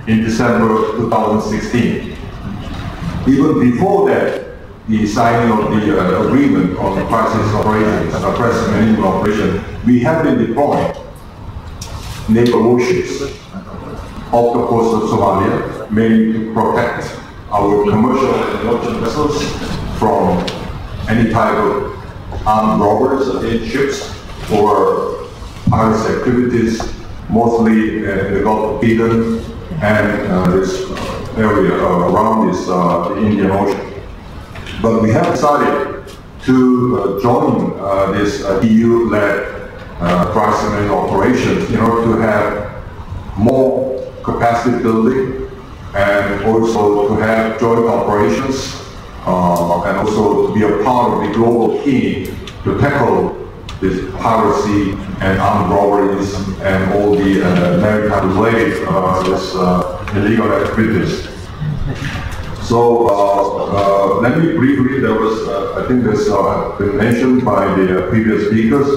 in December 2016. Even before that, the signing of the agreement on the crisis operations, crisis management operation, we have been deploying naval warships off the coast of Somalia, mainly to protect our commercial and merchant vessels from any type of armed robbers against ships or piracy activities, mostly in the Gulf of Eden and this area around this, the Indian Ocean. But we have decided to join this EU-led crisis management operations in order to have more capacity building and also to have joint operations and also to be a part of the global team to tackle this piracy and armed robberies and all the maritime related illegal activities. So let me briefly, there was, I think this been mentioned by the previous speakers,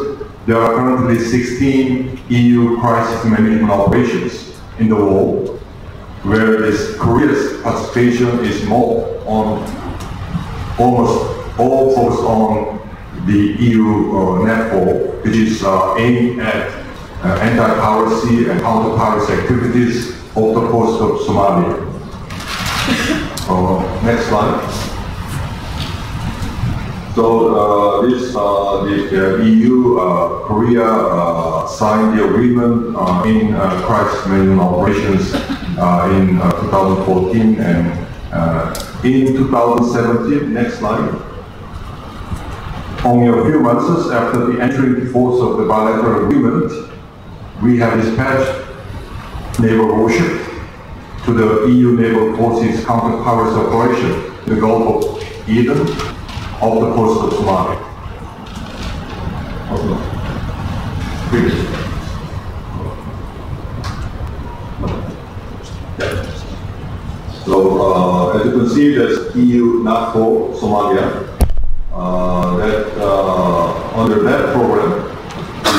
there are currently 16 EU crisis management operations in the world, where this Korea's participation is more on, almost all focused on the EU network, which is aimed at anti-piracy and counter-piracy activities off the coast of Somalia. Next slide. So the EU, Korea signed the agreement in crisis management operations in 2014 and in 2017. Next slide. Only a few months after the entry into force of the bilateral agreement, we have dispatched naval warship to the EU naval forces counter-piracy operation in the Gulf of Eden off the coast of Somalia. So as you can see, there's EU NAVFOR Somalia. Under that program, the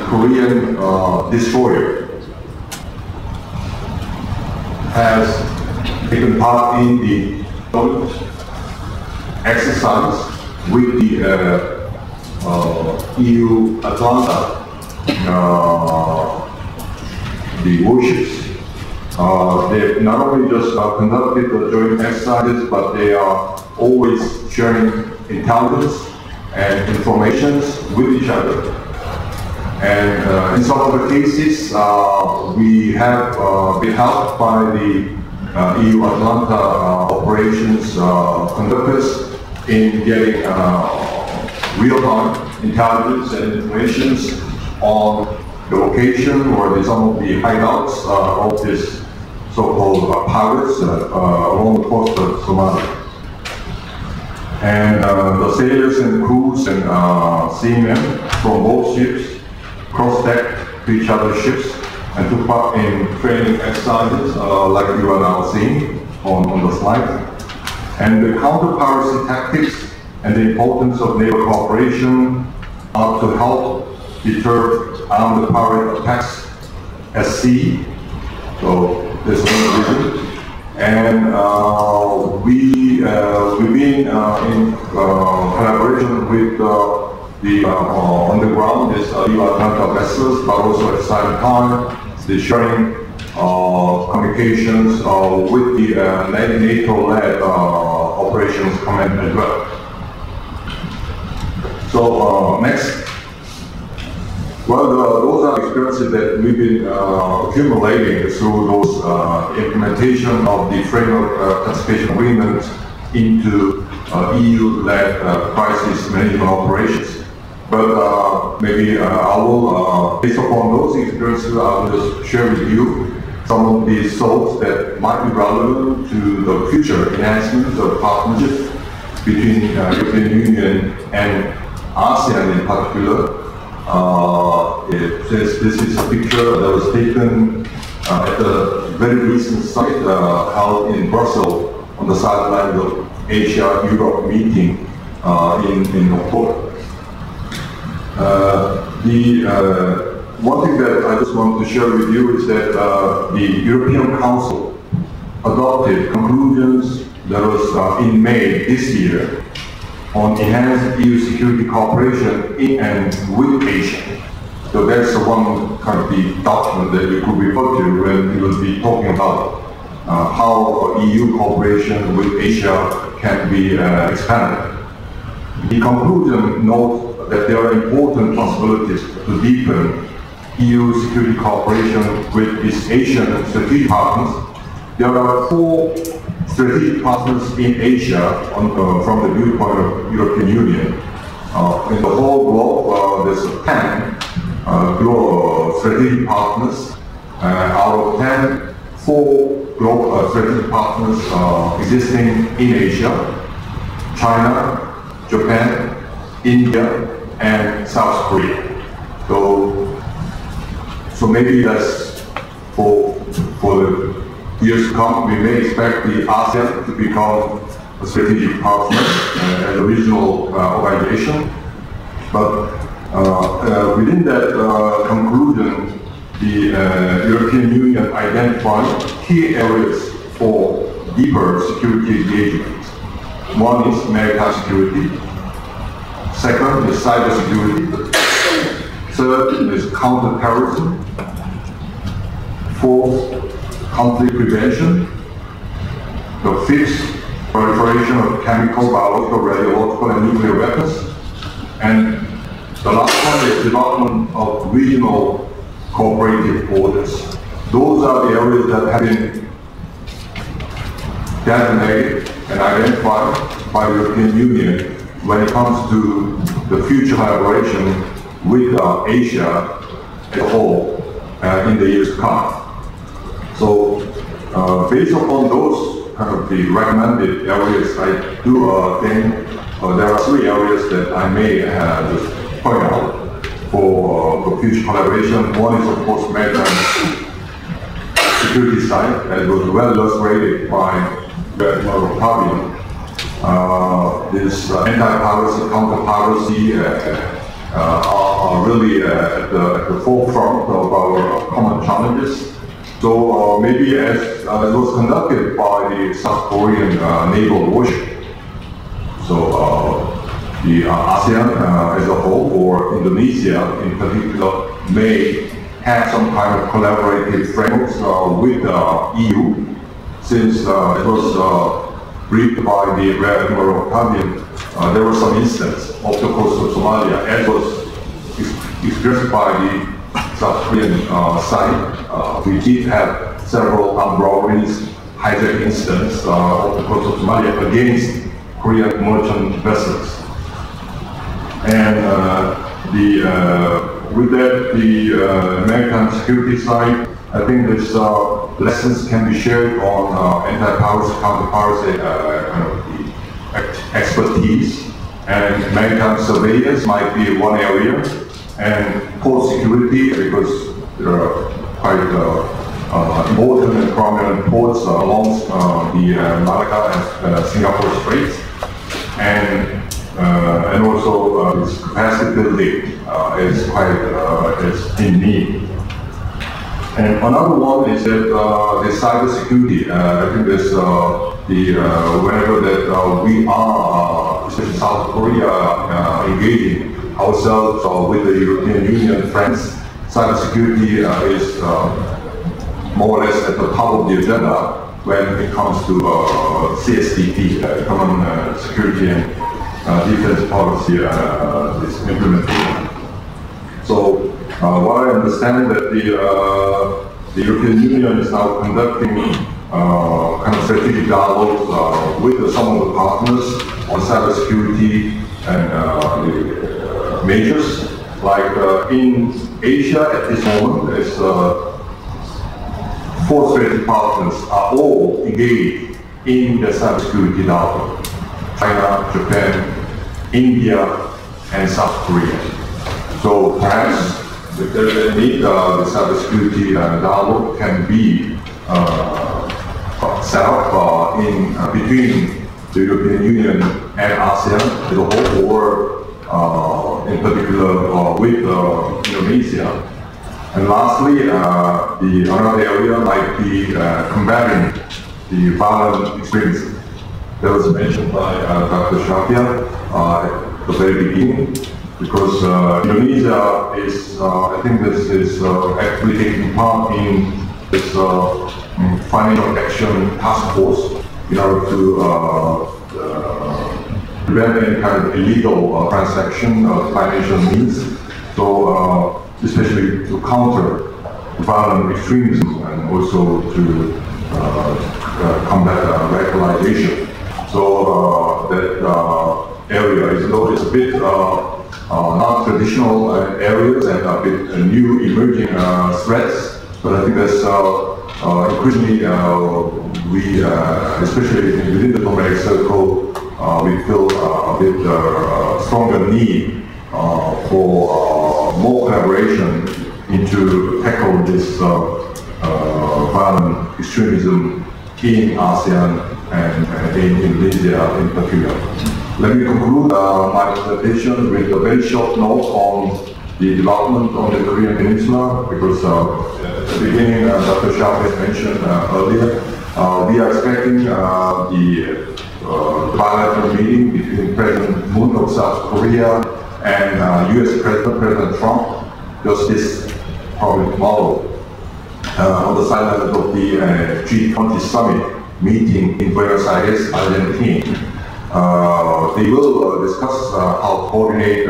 Korean destroyer has taken part in the joint exercise with the EU Atlanta, the warships. They not only just conducted the joint exercises, but they are always sharing intelligence and information with each other. And in some of the cases, we have been helped by the EU Atlanta operations conductors in getting real-time intelligence and information on the location or some of the hideouts of this so-called pirates along the coast of Somalia. And the sailors and crews and seamen from both ships cross-decked to each other's ships and took part in training exercises like you are now seeing on the slide. And the counter-piracy tactics and the importance of naval cooperation are to help deter armed pirate attacks at sea. So there's one reason. And we've been in collaboration with the on the ground, there's EU Atlanta vessels, but also at the same time, the sharing communications with the NATO-led operations command as well. So next. Well, those are experiences that we've been accumulating through those implementation of the framework participation agreement into EU-led crisis management operations. But maybe I will, based upon those experiences, I will just share with you some of the thoughts that might be relevant to the future enhancement of partnership between European Union and ASEAN in particular. This is a picture that was taken at a very recent site held in Brussels on the sideline of Asia-Europe meeting in October. One thing that I just want to share with you is that the European Council adopted conclusions that was in May this year on enhanced EU security cooperation in and with Asia. So that's one kind of the document that we could refer to when we will be talking about how EU cooperation with Asia can be expanded. The conclusion notes that there are important possibilities to deepen EU security cooperation with its Asian strategic partners. There are 4 strategic partners in Asia from the viewpoint of European Union. In the whole globe, there's 10 global strategic partners. Out of 10, 4 global strategic partners existing in Asia: China, Japan, India, and South Korea. So maybe that's for the years to come. We may expect the ASEAN to become a strategic partner as a regional organization. But within that conclusion, the European Union identified key areas for deeper security engagement. One is maritime security. Second is cyber security. Third is counterterrorism. Fourth, conflict prevention. The fifth, proliferation of chemical, biological, radiological, and nuclear weapons. And the last one is development of regional cooperative borders. Those are the areas that have been designated and identified by the European Union when it comes to the future collaboration with Asia as a whole in the years to come. So based upon those kind of the recommended areas, I do think there are 3 areas that I may just point out for future collaboration. One is, of course, maritime security side, as was well illustrated by Admiral Fabian. This anti-piracy, counter-piracy are really at the forefront of our common challenges. So maybe as it was conducted by the South Korean naval warship, so the ASEAN as a whole, or Indonesia in particular, may have some kind of collaborative frameworks with the EU. Since it was briefed by the Rear Admiral Fabian, there was some instance off the coast of Somalia, as was expressed by the South Korean side. We did have several armed robberies, hijack incidents off the coast of Somalia against Korean merchant vessels. And with that, the maritime security side, I think these lessons can be shared on anti-piracy, counter-piracy kind of the expertise, and maritime surveillance might be one area, and port security, because there are quite important and prominent ports along the Malacca and Singapore Straits, and also its capacity building is quite is in need. And another one is that the cyber security. I think there's whenever that we are, especially South Korea, engaging ourselves with the European Union friends, cyber security is more or less at the top of the agenda when it comes to CSDP, Common Security and Defense Policy this implementation. So what I understand that the European Union is now conducting kind of strategic dialogues with some of the partners on cybersecurity and the measures. Like in Asia at this moment, there's 4 strategic partners are all engaged in the cybersecurity dialogue: China, Japan, India, and South Korea. So perhaps if there's a need, the cybersecurity dialogue can be set up in between the European Union and ASEAN as a whole, or in particular with Indonesia. And lastly, another area might be combating the violent extremism. That was mentioned by Dr. Shafia at the very beginning, because Indonesia is, I think this is actually taking part in this financial action task force in order to prevent any kind of illegal transaction of financial means. So, especially to counter violent extremism and also to combat radicalization. So that area is though it's a bit non-traditional areas and a bit new emerging threats, but I think that's increasingly we, especially within the diplomatic circle, we feel a bit stronger need for more collaboration into tackle this violent extremism in ASEAN and in Indonesia in particular. Let me conclude my presentation with a very short note on the development on the Korean Peninsula, because at the beginning, Dr. Shah has mentioned earlier, we are expecting the bilateral meeting between President Moon of South Korea and US President Trump, just this probably tomorrow, on the sidelines of the G20 summit meeting in Buenos Aires, Argentina. They will discuss how to coordinate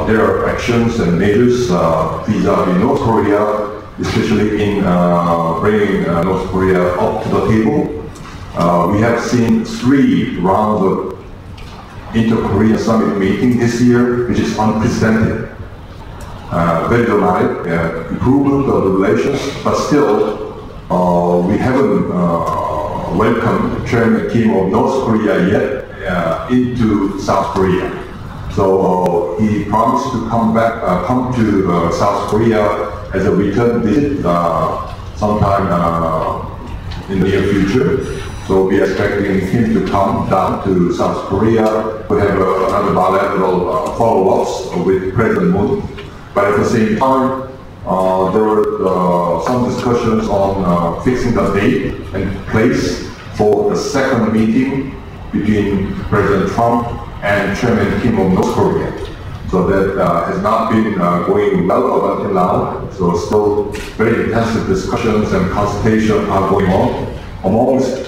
their actions and measures vis-à-vis North Korea, especially in bringing North Korea up to the table. We have seen 3 rounds of inter-Korean summit meeting this year, which is unprecedented. Very dramatic improvement of the relations, but still we haven't welcomed Chairman Kim of North Korea yet into South Korea. So he promised to come to South Korea as a return visit sometime in the near future. So we are expecting him to come down to South Korea to have another bilateral follow-ups with President Moon. But at the same time, there were some discussions on fixing the date and place for the second meeting between President Trump and Chairman Kim of North Korea. So that has not been going well up until now. So still very intensive discussions and consultations are going on amongst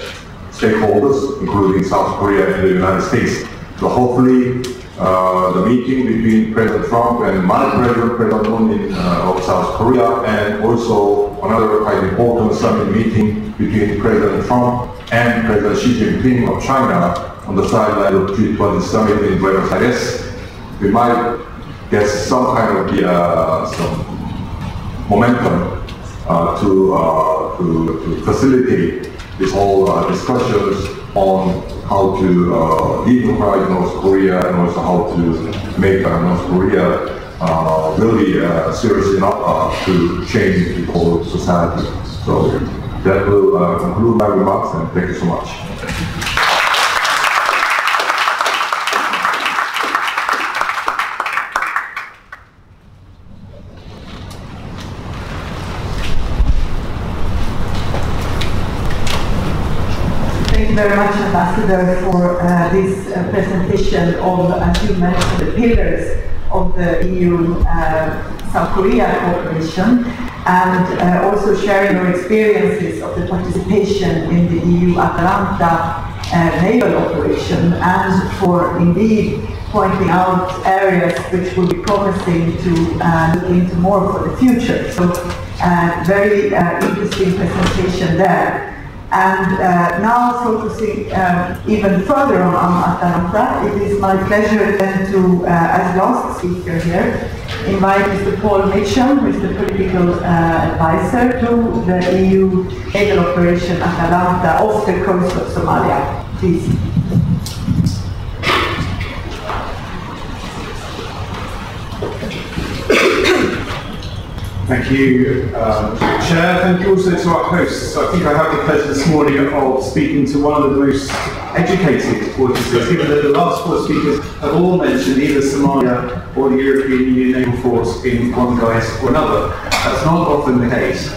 stakeholders, including South Korea and the United States. So hopefully the meeting between President Trump and my President Moon of South Korea, and also another quite important summit meeting between President Trump and President Xi Jinping of China on the sideline of the G20 summit in Buenos Aires, we might get some kind of some momentum to facilitate this whole discussions on how to denuclearize North Korea, and also how to make North Korea really serious enough to change the whole society. So that will conclude my remarks, and thank you so much. Thank you very much, Ambassador, for this presentation of, as you mentioned, the pillars of the EU-South Korea cooperation, and also sharing your experiences of the participation in the EU-Atalanta naval operation, and for indeed pointing out areas which will be promising to look into more for the future. So very interesting presentation there. And now focusing even further on Atalanta, it is my pleasure then to, as last speaker here, invite Mr. Paul Mitchell, who is the political advisor to the EU naval operation Atalanta off the coast of Somalia. Please. Thank you, Chair. Thank you also to our hosts. I think I have the pleasure this morning of speaking to one of the most educated officers, given that the last 4 speakers have all mentioned either Somalia or the European Union Naval Force in one guise or another. That's not often the case.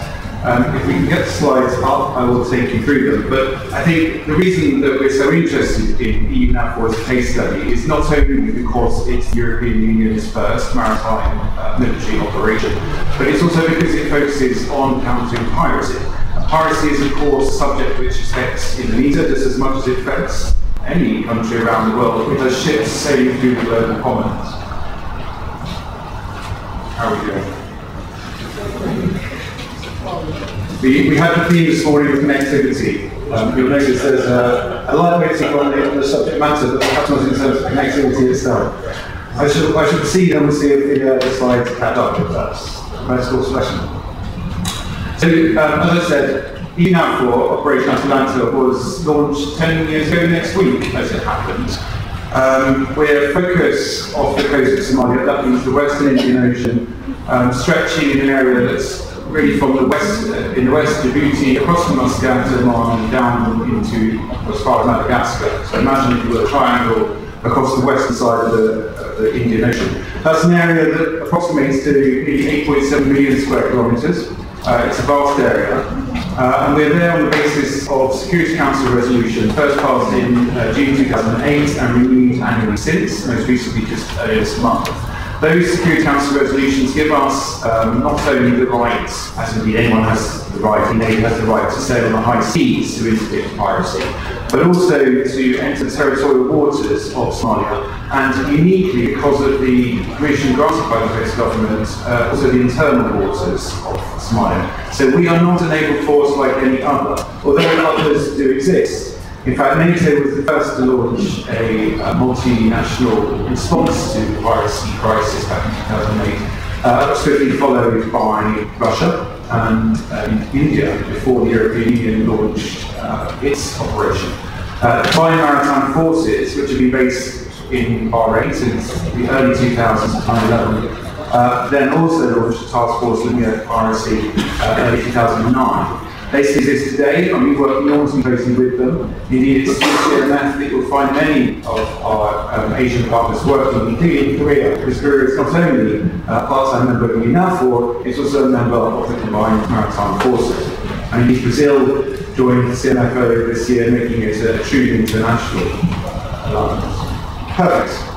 If we can get the slides up, I will take you through them. But I think the reason that we're so interested in EU-NAVFOR as a case study is not only because it's the European Union's first maritime military operation, but it's also because it focuses on countering piracy. Piracy is, of course, a subject which affects Indonesia just as much as it affects any country around the world because ships sailing through the global commons. How are we doing? We had the theme this morning of connectivity. You'll notice there's a light weighting on the subject matter, but perhaps not in terms of connectivity itself. I should proceed and we'll see if the slides catch up with that's course session. So, as I said, EU-NAVFOR Operation Atalanta was launched 10 years ago next week, as it happened. We're focused off the coast of Somalia, that means the Western Indian Ocean, stretching in an area that's really from the west, in the west, Djibouti, across from Muscat to Oman, down into as far as Madagascar. So imagine if you were a triangle across the western side of the Indian Ocean. That's an area that approximates to nearly 8.7 million square kilometres. It's a vast area. And we're there on the basis of Security Council resolution, first passed in June 2008 and renewed annually since, most recently just earlier this month. Those Security Council resolutions give us not only the right, as indeed anyone has the right, the Navy has the right to sail on the high seas to interdict piracy, but also to enter the territorial waters of Somalia, and uniquely because of the permission granted by the British government, also the internal waters of Somalia. So we are not a naval force like any other, although others do exist. In fact, NATO was the first to launch a multinational response to the piracy crisis back in 2008. That was quickly followed by Russia and India before the European Union launched its operation. Combined Maritime Forces, which have been based in Bahrain since the early 2000s, 9/11, then also launched a task force looking at piracy early 2009. They still exist today, and we work enormously closely with them. Indeed, it's through CMF that you'll find many of our Asian partners working, including Korea, because Korea is not only a part-time member of EU-NAVFOR, it's also a member of the Combined Maritime Forces. And indeed, Brazil joined the CMF earlier this year, making it a truly international alliance. Perfect.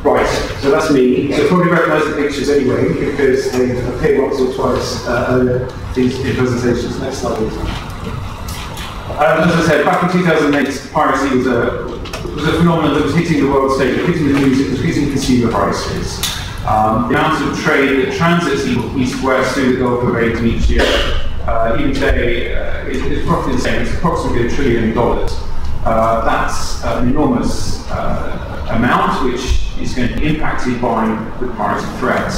Right, so that's me. So probably recognise the pictures anyway, because they've appeared once or twice earlier in presentations. Next slide, please. As I said, back in 2008, piracy was a phenomenon that was hitting the world stage, hitting the news, it was hitting consumer prices. The amount of trade that transits east-west through the Gulf of Aden each year, even today, is roughly the same. It's approximately $1 trillion. That's an enormous amount, which is going to be impacted by the piracy threat.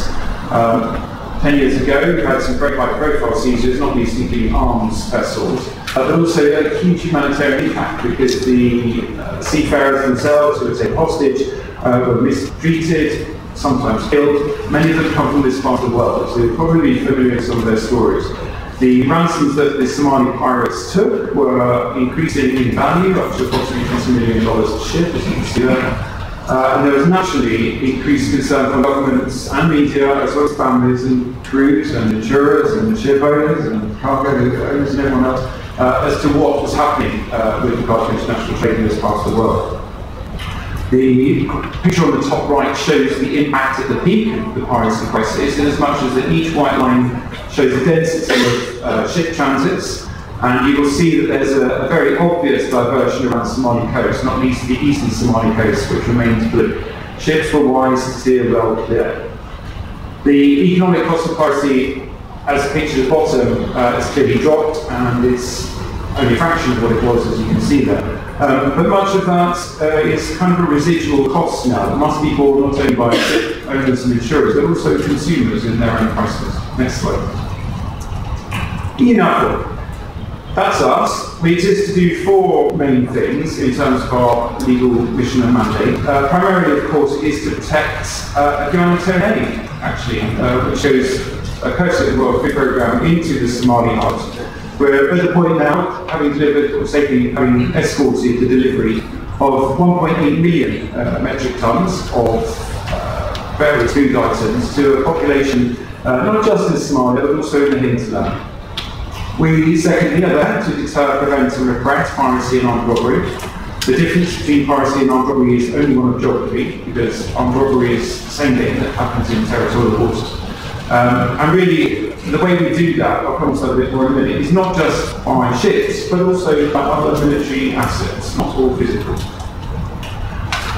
10 years ago, we had some very high-profile seizures, not least including arms vessels, but also a huge humanitarian impact because the seafarers themselves who were taken hostage were mistreated, sometimes killed. Many of them come from this part of the world, so you're probably familiar with some of their stories. The ransoms that the Somali pirates took were increasing in value, up to approximately $20 million a ship, as you can see there. And there was naturally increased concern from governments and media, as well as families and crews and insurers and ship owners and cargo owners and everyone else, as to what was happening with regard to international trade in this part of the world. The picture on the top right shows the impact at the peak of the piracy crisis, in as much as that each white line shows the density of ship transits, and you will see that there's a very obvious diversion around the Somali coast, not least the eastern Somali coast, which remains blue. Ships were wise to steer well clear. The economic cost of piracy, as pictured at the bottom, has clearly dropped, and it's only a fraction of what it was, as you can see there. But much of that is kind of a residual cost now. It must be borne not only by ship owners and insurers, but also consumers in their own prices. Next slide. EU-NAVFOR. That's us. We exist to do four main things in terms of our legal mission and mandate. Primarily, of course, is to protect humanitarian aid, actually, which shows a courtesy World Food Programme into the Somali hubs. We're at the point now, having delivered, or safely having escorted the delivery of 1.8 million metric tons of various food items to a population not just in Somalia, but also in the hinterland. We secondly are there to deter, prevent and repress piracy and armed robbery. The difference between piracy and armed robbery is only one of geography, because armed robbery is the same thing that happens in territorial waters. And really, the way we do that, I'll come to that a bit more in a minute, is not just by ships, but also by other military assets, not all physical.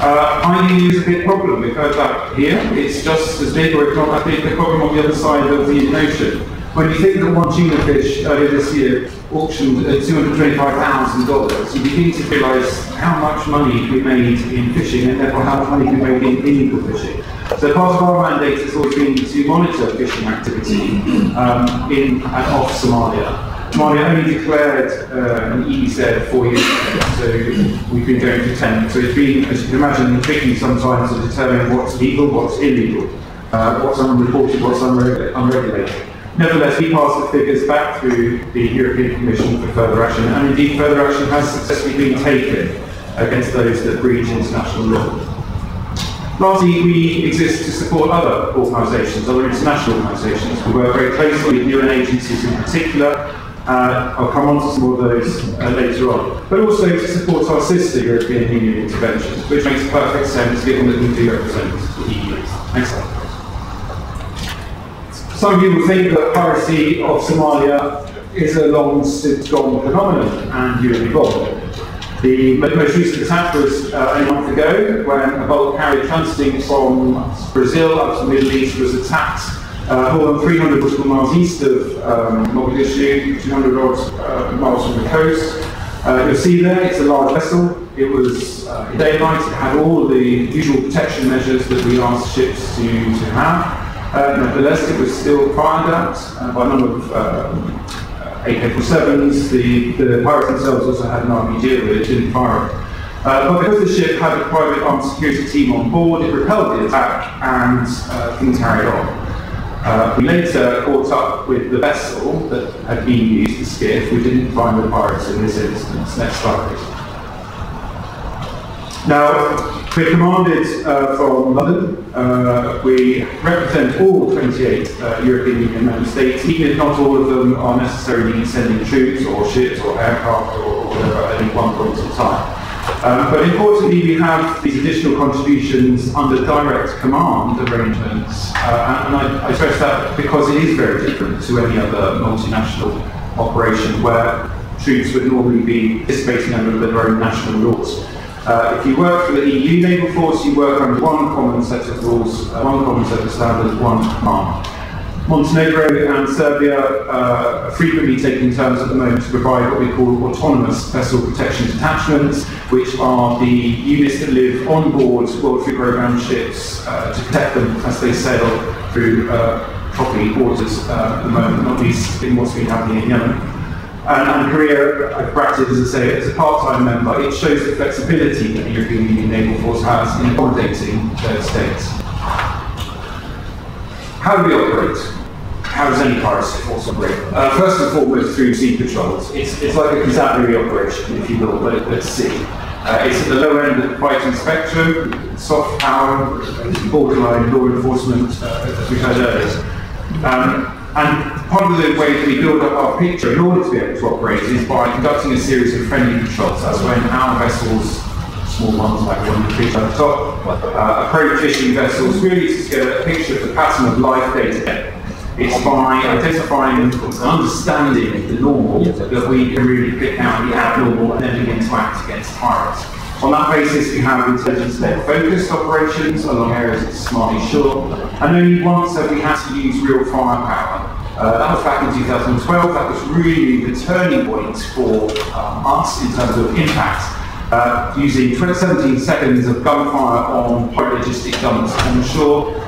IUU is a big problem. We've heard that here. It's just as big, or if not that big, the problem on the other side of the Indian Ocean. When you think that one tuna fish earlier this year auctioned at $225,000, you begin to realise how much money we made in fishing, and therefore how much money we made in illegal fishing. So part of our mandate has always been to monitor fishing activity in and off Somalia. Somalia only declared an EEZ 4 years ago, so we've been going for 10. So it's been, as you can imagine, tricky sometimes to determine what's legal, what's illegal, what's unreported, what's unregulated. Nevertheless, we pass the figures back through the European Commission for further action, and indeed further action has successfully been taken against those that breach international law. Lastly, we exist to support other organisations, other international organisations. We work very closely with UN agencies in particular. I'll come on to some more of those later on. But also to support our sister European Union interventions, which makes perfect sense given that we do represent the EU. Next slide. Some of you will think that piracy of Somalia is a long-since-gone phenomenon, and you're involved. The most recent attack was a month ago, when a bulk carrier transiting from Brazil up to the Middle East was attacked more than 300 nautical miles east of Mogadishu, 200 odd miles from the coast. You'll see there, it's a large vessel. It was day and night. It had all the usual protection measures that we ask ships to have. Nevertheless, it was still fired at by a number of AK-47s. The pirates themselves also had an RPG, but it didn't fire it. But because the ship had a private armed security team on board, it repelled the attack and things carried on. We later caught up with the vessel that had been used, the skiff. We didn't find the pirates in this instance. Next slide, please. Now, we're commanded from London. We represent all 28 European Union member states, even if not all of them are necessarily sending troops or ships or aircraft or whatever at any one point in time. But importantly, we have these additional contributions under direct command arrangements, and I stress that because it is very different to any other multinational operation where troops would normally be participating under their own national laws. If you work for the EU naval force, you work under one common set of rules, one common set of standards, one command. Montenegro and Serbia are frequently taking turns at the moment to provide what we call autonomous vessel protection detachments, which are the units that live on board World Food Programme ships to protect them as they sail through choppy waters at the moment, not least in what's been happening in Yemen. And Korea, I've practiced, as I say, as a part-time member. It shows the flexibility that the European Union Naval Force has in accommodating their states. How do we operate? How does any piracy force operate? First and foremost, through sea patrols. It's like a constabulary operation, if you will, but at sea. It's at the low end of the fighting spectrum, soft power, borderline law enforcement, as we heard earlier. And part of the way that we build up our picture in order to be able to operate is by conducting a series of friendly patrols. That's when our vessels, small ones like one you picture at the top, approach fishing vessels, really to get a picture of the pattern of life day to day. It's by identifying and understanding the normal that we can really pick out the abnormal and then begin to act against pirates. On that basis, we have intelligence-led focused operations along areas of Somali shore, and only once have we had to use real firepower. That was back in 2012. That was really the turning point for us in terms of impact, using 17 seconds of gunfire on pirate logistic guns on shore.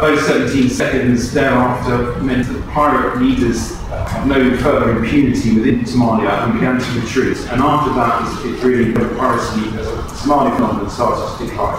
Those 17 seconds thereafter meant that pirate leaders had no further impunity within Somalia and began to retreat. And after that, it really, the piracy as a Somali phenomenon started to decline.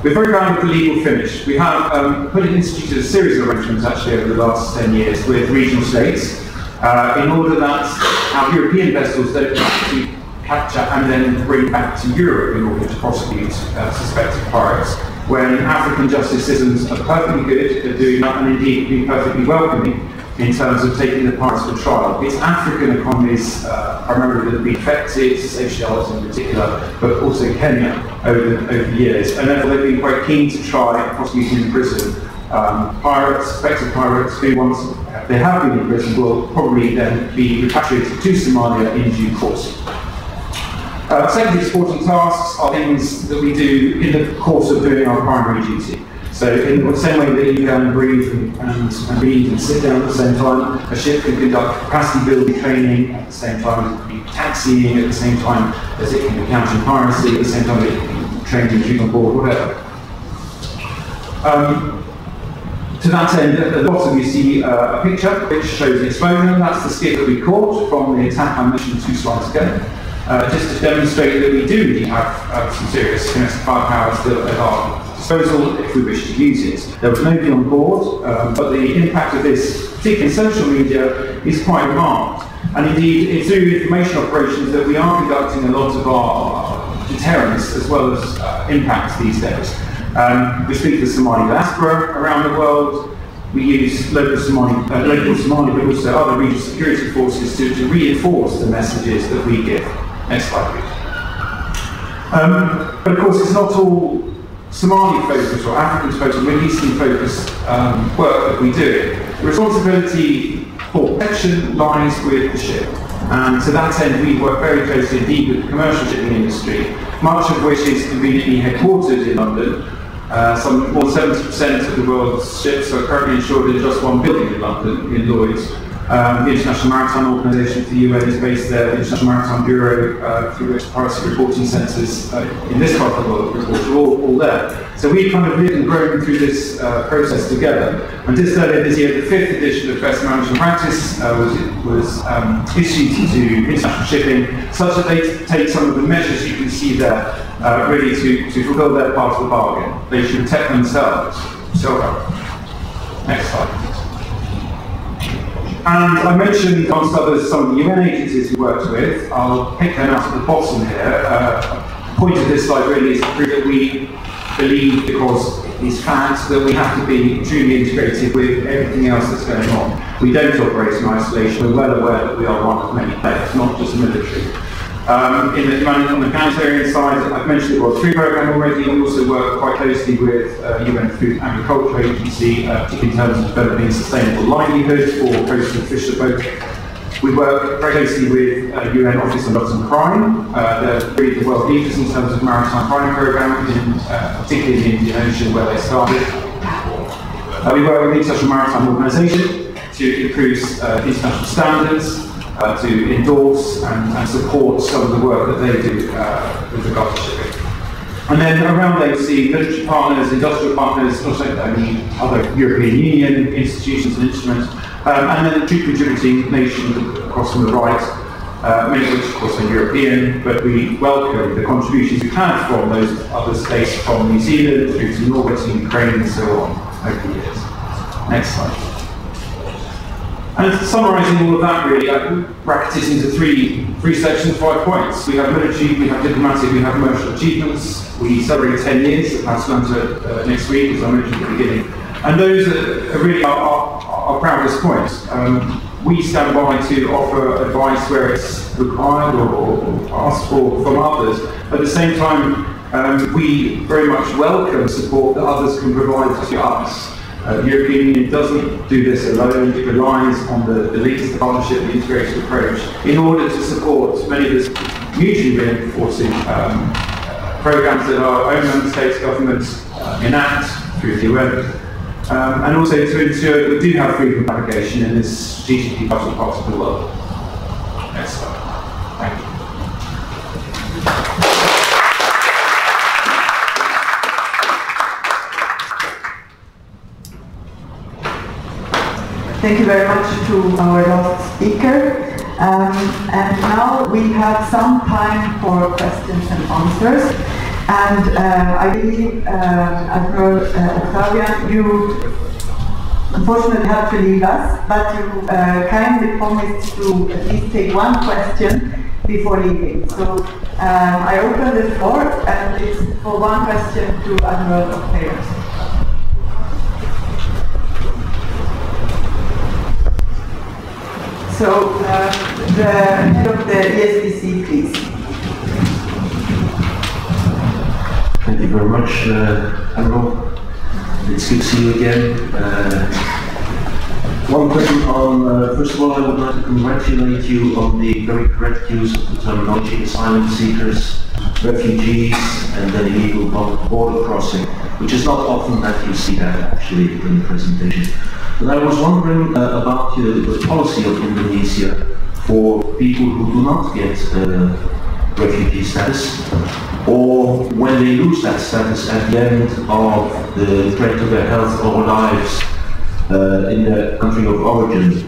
We're very proud of the legal finish. We have instituted a series of arrangements actually over the last 10 years with regional states in order that our European vessels don't have to capture and then bring back to Europe in order to prosecute suspected pirates. when African justice systems are perfectly good at doing that, and indeed be perfectly welcoming in terms of taking the pirates to trial. It's African economies primarily that have been affected, Seychelles in particular, but also Kenya over the years, and therefore they've been quite keen to try prosecuting in prison pirates, suspected pirates, who once they have been in prison will probably then be repatriated to Somalia in due course. Secondary supporting tasks are things that we do in the course of doing our primary duty. So in the same way that you can breathe and read and sit down at the same time, a ship can conduct capacity building training at the same time, it can be taxiing at the same time as it can be countering piracy, at the same time it can be trained in shooting on board, whatever. To that end, at the bottom you see a picture which shows the exposure. That's the skip that we caught from the attack I mentioned 2 slides ago. Just to demonstrate that we do indeed have some serious domestic firepower still at our disposal if we wish to use it. There was nobody on board, but the impact of this, particularly in social media, is quite marked. And indeed, it's through information operations that we are conducting a lot of our deterrence as well as impacts these days. We speak to the Somali diaspora around the world. We use local Somali, but also other regional security forces to reinforce the messages that we give. Next slide, please. But of course, it's not all Somali-focused or African-focused or Middle Eastern-focused work that we do. The responsibility for protection lies with the ship. And to that end, we work very closely indeed with the commercial shipping industry, much of which is conveniently headquartered in London. Some more than 70% of the world's ships are currently insured in just one building in London, in Lloyd's. The International Maritime Organization for the UN is based there, the International Maritime Bureau, through which piracy reporting centres in this part of the world report are all there. So we kind of lived and grown through this process together. And just earlier this year, the 5th edition of Best Management Practice was issued to international shipping, such that they take some of the measures you can see there really to fulfil their part of the bargain. They should protect themselves. So, next slide. And I mentioned, amongst others, some of the UN agencies we worked with. I'll pick them out at the bottom here. The point of this slide really is to prove that we believe, because it's fact, that we have to be truly integrated with everything else that's going on. We don't operate in isolation. We're well aware that we are one of many players, not just military. On the humanitarian side, I've mentioned the World Food Programme already. We also work quite closely with UN Food and Agriculture Agency, particularly in terms of developing sustainable livelihoods for coastal fisher folk. We work very closely with UN Office on Drugs and Crime. They're really the world leaders in terms of maritime crime programme, particularly in Indonesia where they started. We work with the International Maritime Organization to improve international standards, to endorse and support some of the work that they do with regard to shipping. And then around there you see military partners, industrial partners, also only other European Union institutions and instruments, and then two contributing nations across on the right, many of which of course are European, but we welcome the contributions we've had from those other states, from New Zealand through to Norway to Ukraine and so on over the years. Next slide. And summarising all of that really, I bracket it into three sections, 5 points. We have military, we have diplomatic, we have commercial achievements. We celebrate 10 years at Atlanta next week, as I mentioned at the beginning. And those are really our proudest points. We stand by to offer advice where it's required or asked for from others. At the same time, we very much welcome support that others can provide to us. The European Union doesn't do this alone. It relies on the links, the partnership, the integrated approach in order to support many of the mutually reinforcing programmes that our own member states governments enact through the UN. And also to ensure that we do have freedom of navigation in this strategically vital part of the world. Next slide. Thank you. Thank you very much to our last speaker. And now we have some time for questions and answers. And I believe, Admiral Octavian, you unfortunately have to leave us, but you kindly promised to at least take one question before leaving. So I open the floor, and it's for one question to Admiral of Players. So the head of the ESDC, please. Thank you very much, Admiral. It's good to see you again. One question on, first of all, I would like to congratulate you on the very correct use of the terminology asylum seekers, refugees, and then illegal border crossing, which is not often that you see that actually in the presentation. But I was wondering about the policy of Indonesia for people who do not get refugee status, or when they lose that status at the end of the threat to their health or lives in their country of origin,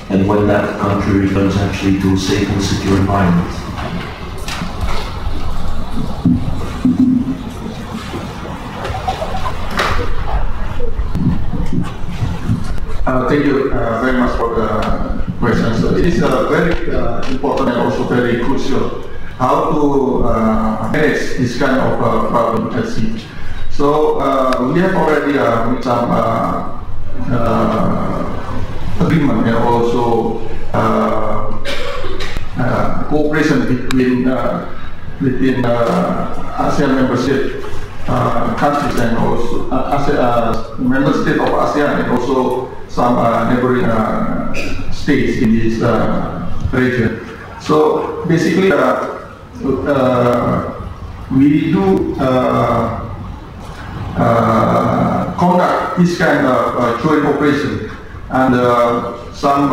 and when that country returns actually to a safe and secure environment. Thank you very much for the question. So it is very important and also very crucial how to manage this kind of problem at sea. So we have already made some agreement and also cooperation between ASEAN membership countries and also member state of ASEAN and also some neighboring states in this region. So basically, we do conduct this kind of joint operation and some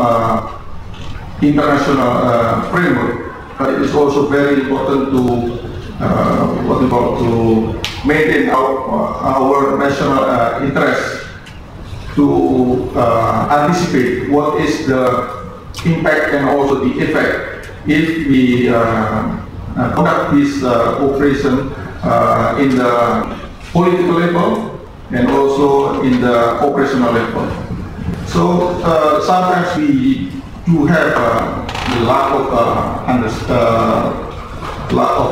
international framework. But it is also very important to what we call to maintain our national interest, to anticipate what is the impact and also the effect if we conduct this operation in the political level and also in the operational level. So sometimes we do have a lack of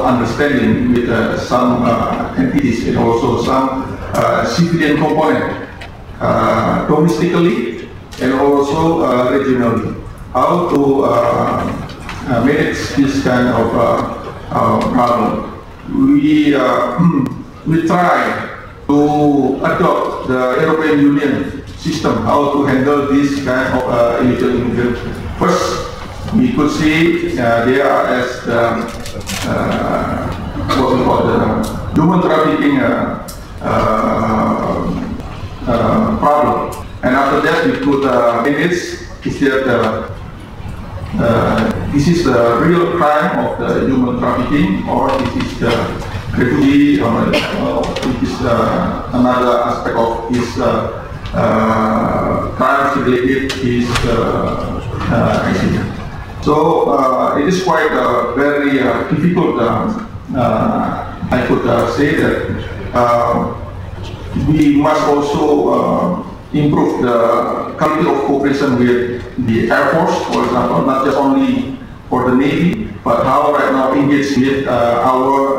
understanding with some entities and also some civilian component domestically and also regionally. How to manage this kind of problem? We try to adopt the European Union system, how to handle this kind of illegal immigrants. First, we could see they are as the, what we call the human trafficking problem. And after that, we could manage is that this is the real crime of the human trafficking, or this is the refugee, or it is another aspect of his crimes related to his accident. So it is quite very difficult. I could say that we must also improve the quality of cooperation with the Air Force, for example, not just only for the Navy, but how right now engage with our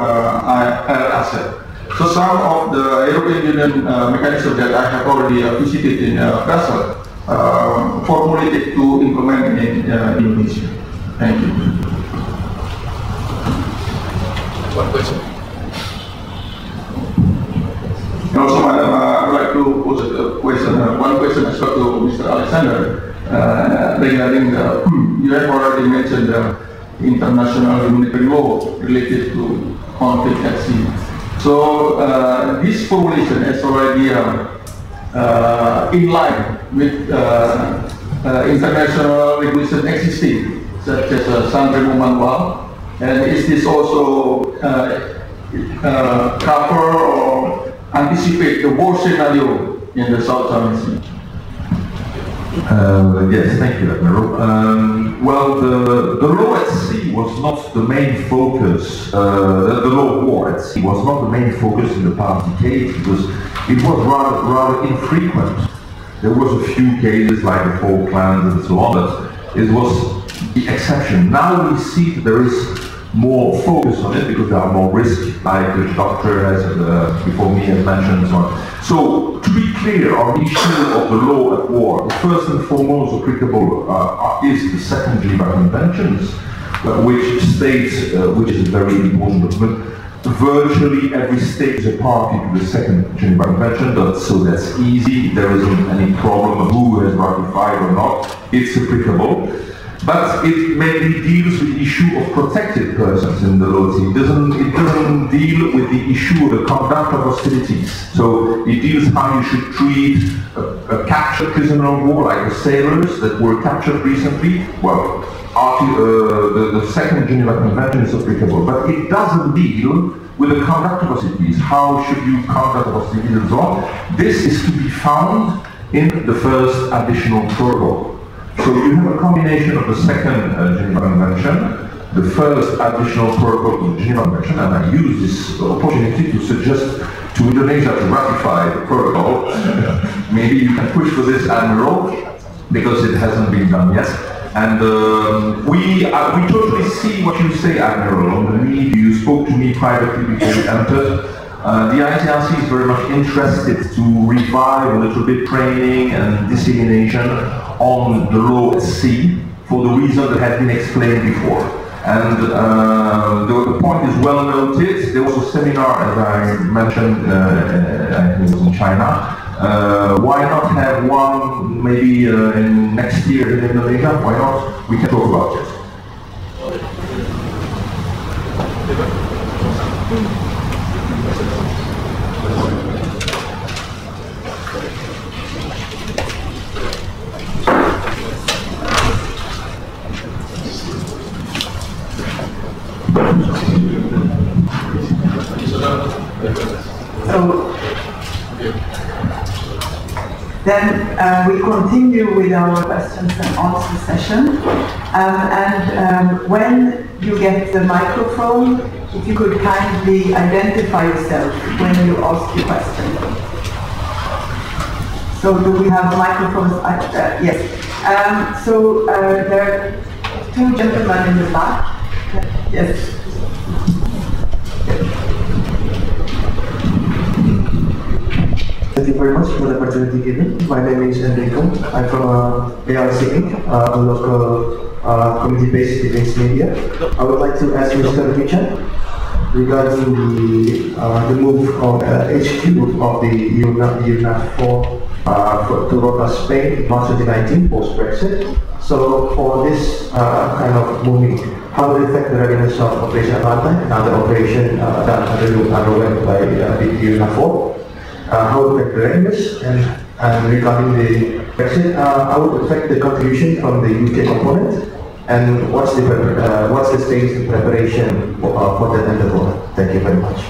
air asset. So some of the European Union mechanisms that I have already visited in Brussels formulated to implement in Indonesia. Thank you. One question. And also, Madam, I would like to pose a question. One question as well to Mr. Alexander regarding the. You have already mentioned the international humanitarian law related to conflict at sea. So this formulation is already in line with international regulation existing, such as San Remo Manual. And is this also cover or anticipate the worst scenario in the South China Sea? Yes, thank you, Admiral. Well, the law at sea was not the main focus, the law of war at sea was not the main focus in the past decades, because it was rather infrequent. There was a few cases like the Falklands and so on, but it was the exception. Now we see that there is more focus on it because there are more risks, like the doctor has before me has mentioned and so on. So to be clear on the issue of the law at war, the first and foremost applicable is the Second Geneva Conventions, which states, which is a very important document, virtually every state is a party to the Second Geneva Convention, so that's easy. There isn't any problem who has ratified or not. It's applicable. But it mainly deals with the issue of protected persons in the law. It doesn't deal with the issue of the conduct of hostilities. So it deals how you should treat a captured prisoner of war, like the sailors that were captured recently. Well, the Second Geneva Convention is applicable, but it doesn't deal with the conduct of hostilities. How should you conduct hostilities and so on? This is to be found in the first additional protocol. So you have a combination of the Second Geneva Convention, the first additional protocol to the Geneva Convention, and I use this opportunity to suggest to Indonesia to ratify the protocol. Maybe you can push for this, Admiral, because it hasn't been done yet. And we totally see what you say, Admiral, on the need. You spoke to me privately before you entered. The ICRC is very much interested to revive a little bit training and dissemination on the law at sea for the reason that had been explained before. And the point is well noted. There was a seminar, as I mentioned, I think it was in China. Why not have one maybe in next year in Indonesia? Why not? We can talk about it. So then we continue with our questions and answer session. When you get the microphone, if you could kindly identify yourself when you ask your question. So do we have microphones? Yes. There are two gentlemen in the back. Yes. Thank you very much for the opportunity given. My name is Enrico. I'm from ARC Inc., a local community-based events media. I would like to ask Mr. Richard regarding the move of HQ of the EU-NAVFOR to Rota, Spain in March 2019 post-Brexit. So for this kind of moving, how will it affect the readiness of Operation Atlanta and other operations that are run by the EU-NAVFOR? How would it affect the readiness? And regarding the Brexit, how would it affect the contribution from the UK component? And what's the stage in preparation for that endeavor? Thank you very much.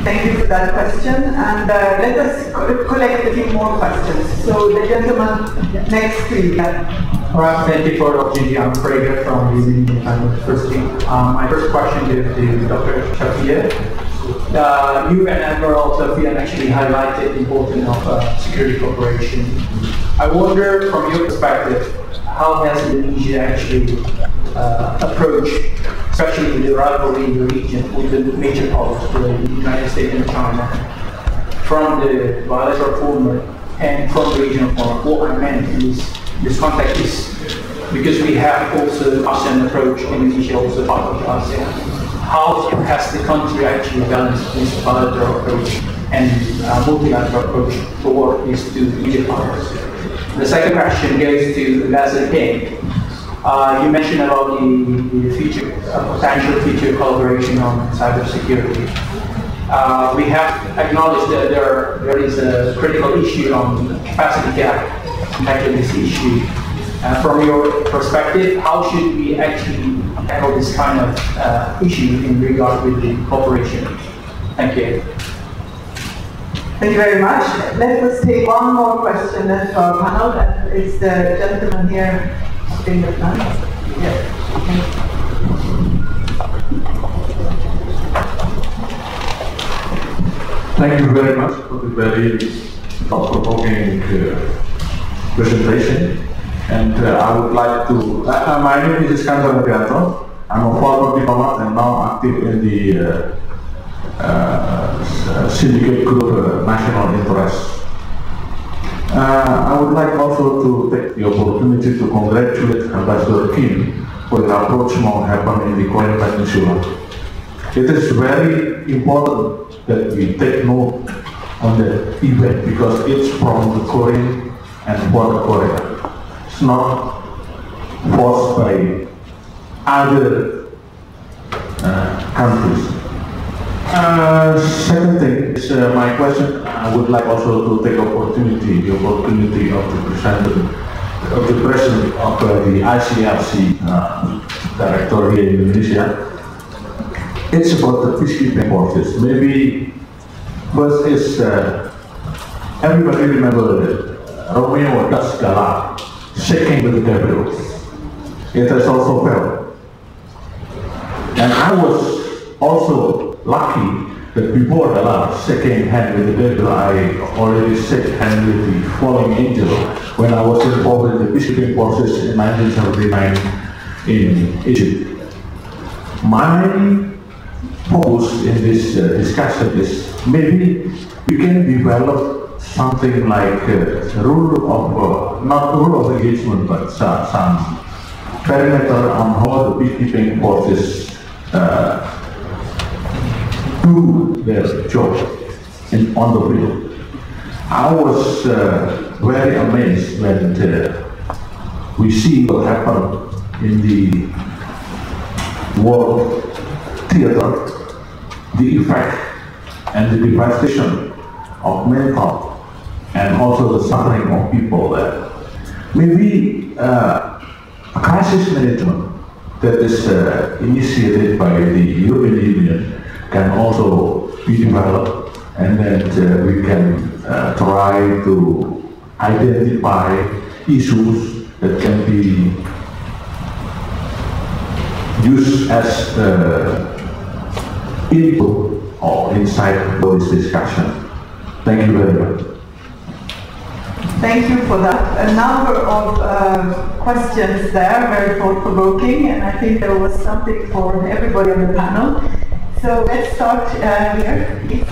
Thank you for that question, and let us collect a few more questions. So the gentleman next to you. All right, thank you for the opportunity. I'm Prager from the Independent University. My first question is to Dr. Shafia. You and Admiral Sofian actually highlighted the importance of security cooperation. I wonder, from your perspective, how has Indonesia actually approached, especially the rivalry in the region with the major powers, the United States and China, from the bilateral format and from the regional format? What I meant in this context is because we have also ASEAN approach, Indonesia also part of the ASEAN. How has the country actually balanced this bilateral approach and multilateral approach toward these two major powers? The second question goes to Ambassador King. You mentioned about the future, potential future collaboration on cybersecurity. We have acknowledged that there is a critical issue on capacity gap to tackle this issue. From your perspective, how should we actually tackle this kind of issue in regard with the cooperation? Thank you. Thank you very much. Let us take one more question then to our panel, and it's the gentleman here in the front. Yes. Thank you very much for the very thought-provoking presentation. And I would like to, my name is Iskandar Mubianto. I'm a former diplomat and now active in the syndicate group National Interest. I would like also to take the opportunity to congratulate Ambassador Kim for the rapprochement happened in the Korean Peninsula. It is very important that we take note on the event because it's from the Korean and for the Korea. It's not forced by other countries. Second thing is my question. I would like also to take the opportunity of the president of the ICRC director here in Indonesia. It's about the peacekeeping forces. Maybe first is everybody remember Romeo das Galat shaking with the devil. It has also failed. And I was also lucky that before the last shaking hand with the devil, I already shook hand with the falling angel when I was involved in the peacekeeping forces in 1979 in Egypt. My focus in this discussion is maybe we can develop something like rule of, not rule of engagement, but some parameter on how the peacekeeping forces do their job on the field. I was very amazed when we see what happened in the world theater, the effect and the devastation of mental and also the suffering of people there. Maybe crisis management that is initiated by the European Union can also be developed, and then we can try to identify issues that can be used as input or insight for this discussion. Thank you very much. Thank you for that. A number of questions there, very thought-provoking, and I think there was something for everybody on the panel. So let's start here, please.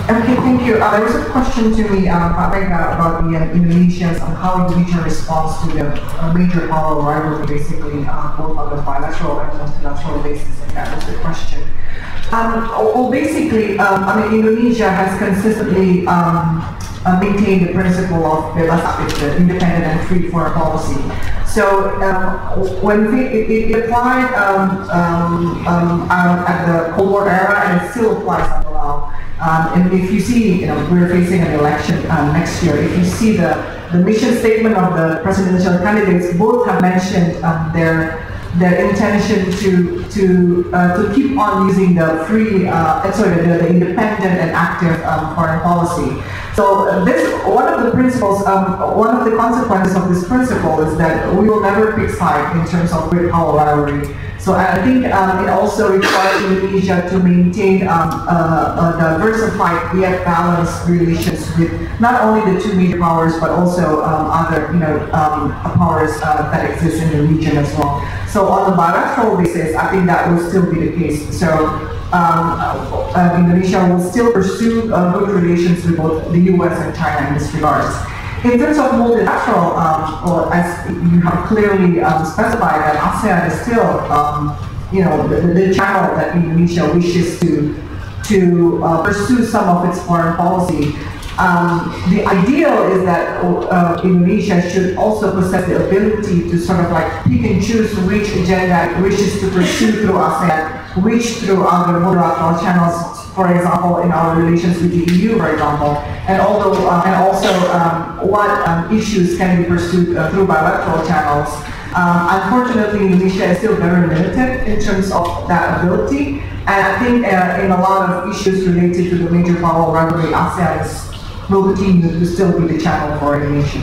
Okay, thank you. There was a question to me, about the Indonesians and how Indonesia responds to the major power rivalry, basically, both on the bilateral and multilateral basis, and that was the question. Well, basically, I mean, Indonesia has consistently maintained the principle of the independent and free foreign policy. So when it applied at the Cold War era, and it still applies until now. And if you see, we're facing an election next year. If you see the mission statement of the presidential candidates, both have mentioned their intention to keep on using the free, the independent and active foreign policy. So one of the principles, one of the consequences of this principle is that we will never pick side in terms of great power rivalry. So I think it also requires Indonesia to maintain a diversified yet balanced relations with not only the two major powers but also other powers that exist in the region as well. So on the bilateral basis, I think that will still be the case. So Indonesia will still pursue good relations with both the US and China in this regards. In terms of multilateral, well, as you have clearly specified, that ASEAN is still, the channel that Indonesia wishes to pursue some of its foreign policy. The ideal is that Indonesia should also possess the ability to sort of like pick and choose which agenda it wishes to pursue through ASEAN, which through other multilateral channels, for example, in our relations with the EU, for example, and also what issues can be pursued through bilateral channels. Unfortunately, Indonesia is still very limited in terms of that ability, and I think in a lot of issues related to the major power rivalry, ASEAN will continue to still be the channel for Indonesia.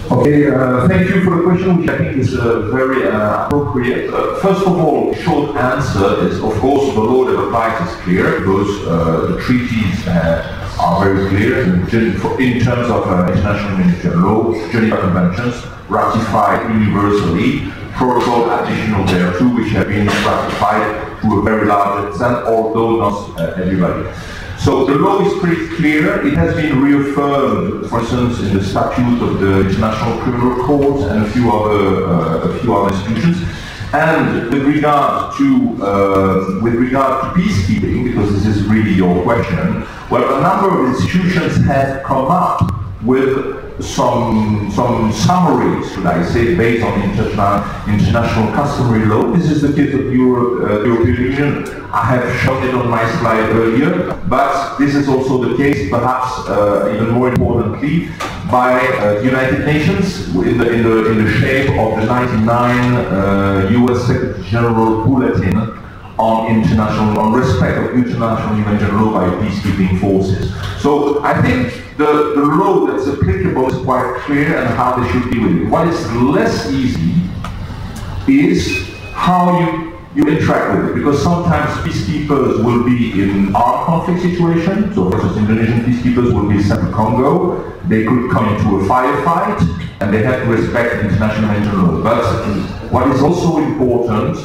Okay. Okay, thank you for the question, which I think is very appropriate. First of all, the short answer is, of course, the law that applies is clear, because the treaties are very clear in terms of international humanitarian law, Geneva Conventions, ratified universally, protocol additional thereto, which have been ratified to a very large extent, although not everybody. So the law is pretty clear. It has been reaffirmed, for instance, in the statute of the International Criminal Court and a few other institutions. And with regard to peacekeeping, because this is really your question, well, a number of institutions have come up with some summaries, should I say, based on international customary law. This is the case of Europe, the European Union. I have shown it on my slide earlier, but this is also the case, perhaps even more importantly, by the United Nations in the shape of the 99 U.S. Secretary General Bulletin on respect of international humanitarian law by peacekeeping forces. So I think the law that's applicable is quite clear and how they should deal with it. What is less easy is how you interact with it, because sometimes peacekeepers will be in armed conflict situations. So for instance, Indonesian peacekeepers will be sent to Congo. They could come into a firefight and they have to respect international humanitarian law. But what is also important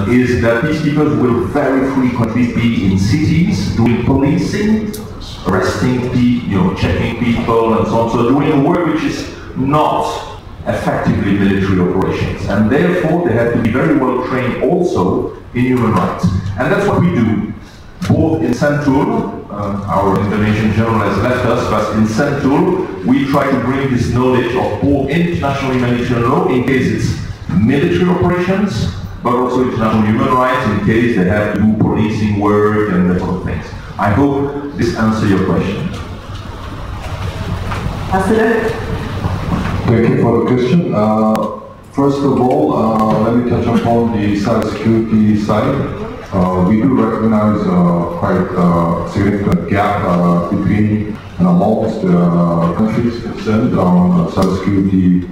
is that peacekeepers will very frequently be in cities doing policing, arresting people, checking people and so on. So doing work which is not effectively military operations. And therefore they have to be very well trained also in human rights. And that's what we do, both in Sentul, our Indonesian general has left us, but in Sentul we try to bring this knowledge of both international humanitarian law in case it's military operations, but also international human rights in case they have to do policing work and that sort of things. I hope this answers your question. Thank you for the question. First of all, let me touch upon the cybersecurity side. We do recognize quite a significant gap between and amongst countries concerned on cybersecurity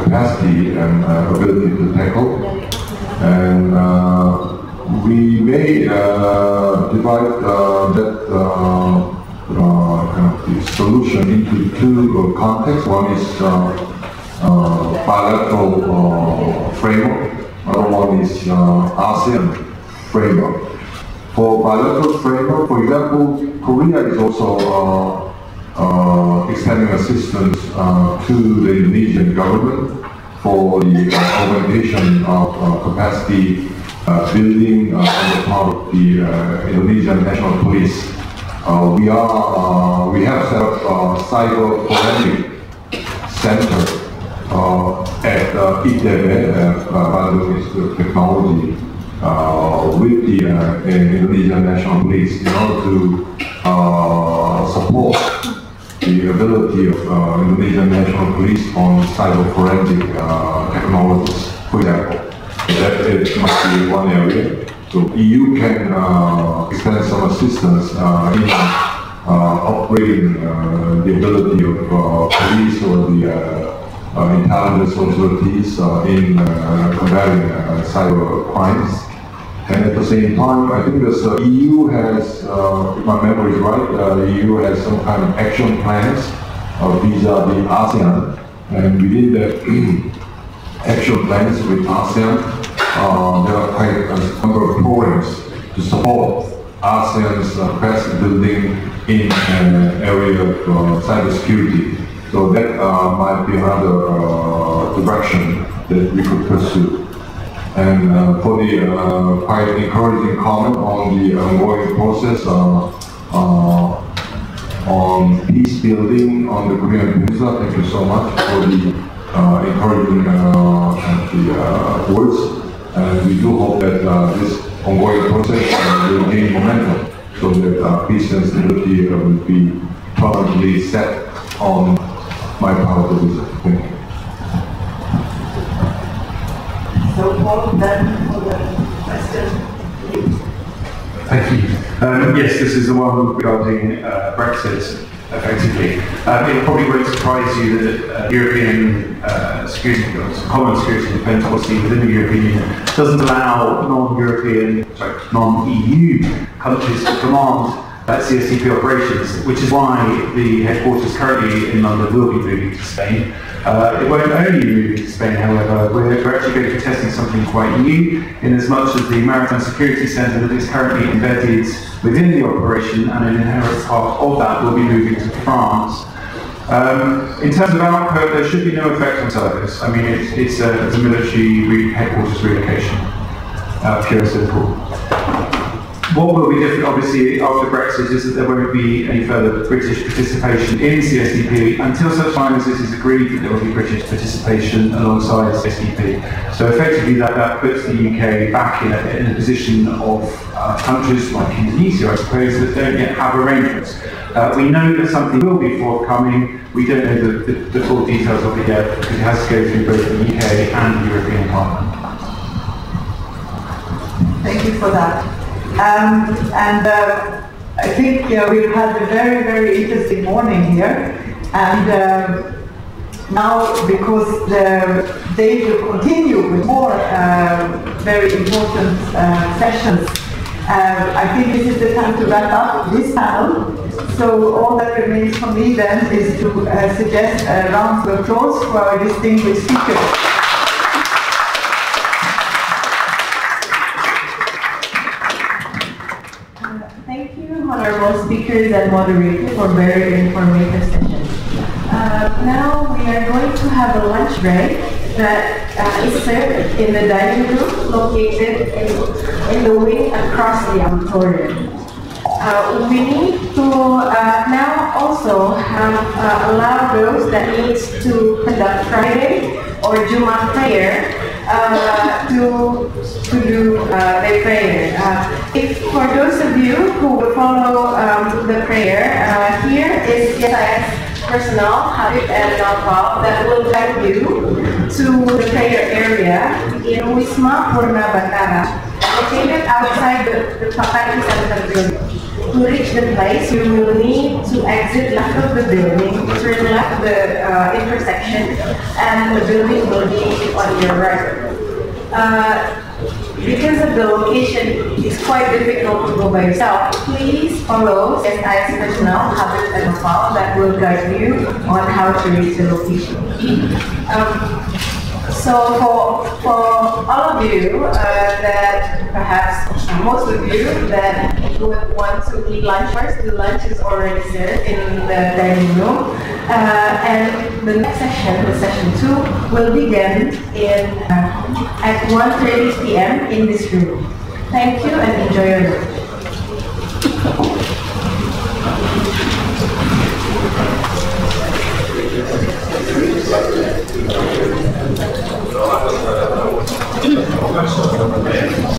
capacity and ability to tackle. And we may divide that kind of the solution into two contexts. One is bilateral framework. Another one is ASEAN framework. For bilateral framework, for example, Korea is also extending assistance to the Indonesian government for the augmentation of capacity building on the part of the Indonesian National Police. We have set up a cyber forensic center at ITB, Bandung Institute of Technology, with the Indonesian National Police in order to support the ability of Indonesian National Police on cyber forensic technologies, for example. That it must be one area. So EU can extend some assistance in upgrading the ability of police or the intelligence authorities in combating cyber crimes. And at the same time, I think this EU has, if my memory is right, the EU has some kind of action plans vis-a-vis ASEAN. And within the action plans with ASEAN, there are quite a number of programs to support ASEAN's capacity building in an area of cybersecurity. So that might be another direction that we could pursue. And for the quite encouraging comment on the ongoing process on peace building on the Korean Peninsula, thank you so much for the encouraging words. And we do hope that this ongoing process will gain momentum so that peace and stability will be permanently set on my part of the visit. Thank you. So Paul, then for the question. Thank you. Yes, this is the one regarding Brexit. effectively. It probably won't surprise you that European common security and defence policy within the European Union doesn't allow non-EU countries to command CSDP operations, which is why the headquarters currently in London will be moving to Spain. It won't only be moving to Spain, however, we're actually going to be testing something quite new, in as much as the Maritime Security Centre that is currently embedded within the operation and an inherent part of that will be moving to France. In terms of output, there should be no effect on service. I mean, it's a military headquarters relocation, pure and simple. What will be different, obviously, after Brexit is that there won't be any further British participation in CSDP until such time as it is agreed that there will be British participation alongside CSDP. So effectively that puts the UK back in a position of countries like Indonesia, I suppose, that don't yet have arrangements. We know that something will be forthcoming. We don't know the full details of it yet because it has to go through both the UK and the European Parliament. Thank you for that. I think we've had a very, very interesting morning here, and now because the day will continue with more very important sessions, I think this is the time to wrap up this panel. So all that remains for me then is to suggest a round of applause for our distinguished speakers. Honorable speakers and moderators for very informative sessions. Now we are going to have a lunch break that is served in the dining room located in the wing across the auditorium. We need to now also have allow those that needs to conduct Friday or Jummah prayer to do their prayer. If for those of you who will follow the prayer, here is CSIS personnel, Habib and Nalpal, that will guide you to the prayer area in Wisma Purna Bandara, located outside the Piracy Center building. To reach the place, you will need to exit left of the building, turn left the intersection, and the building will be on your right. Because of the location, it's quite difficult to go by yourself. Please follow CSIS personnel, Habib and Nalpal, that will guide you on how to reach the location. So for all of you that perhaps most of you that would want to eat lunch first, the lunch is already served in the dining room. And the next session, the session 2, will begin at 1:30 p.m. in this room. Thank you and enjoy your lunch.